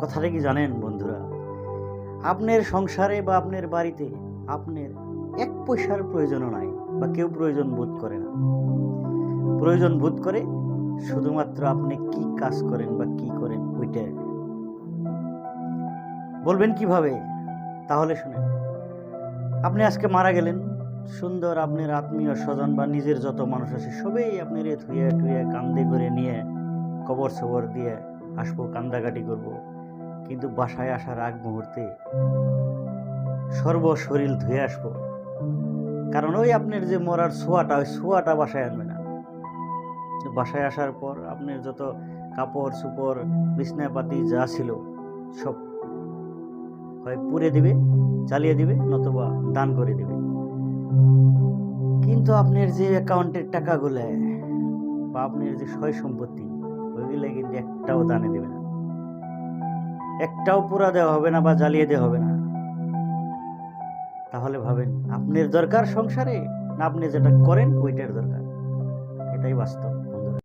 কথাটা কি জানেন বন্ধুরা? আপনার সংসারে বা আপনার বাড়িতে আপনার ১ পয়সার প্রয়োজনও নাই বা কেউ প্রয়োজন বোধ করে না। প্রয়োজন বোধ করে শুধুমাত্র আপনি কি কাজ করেন বা কি করেন ওইটা। বলবেন কিভাবে? তাহলে শুনেন। আপনি আজকে মারা গেলেন, সুন্দর আপনার আত্মীয় স্বজন বা নিজের যত মানুষ আছে সবাই আপনারে ধুয়ে টুয়ে কান্দে করে নিয়ে কবর-সবর দিয়ে আসবো, কান্দাকাটি করব। কিন্তু বাসায় আসার আগ মুহূর্তে সর্বশরীর ধুয়ে আসবো। কারণ ওই আপনার যে মরার ছোঁয়াটা, ওই ছোঁয়াটা বাসায় আনবে না। বাসায় আসার পর আপনার যত কাপড়-চোপড়, বিছনাপাতি যা ছিল সব হয় পুড়ে দিবে, জ্বালিয়ে দিবে, নতুবা দান করে দিবে। কিন্তু আপনার যে অ্যাকাউন্টের টাকাগুলো বা আপনার যে সয় সম্পত্তি ওইগুলো কিন্তু একটাও দানে দেবে না, একটাও পুরা দেওয়া হবে না বা জ্বালিয়ে দেওয়া হবে না। তাহলে ভাবেন আপনার দরকার সংসারে না আপনি যেটা করেন ওইটার দরকার? এটাই বাস্তব।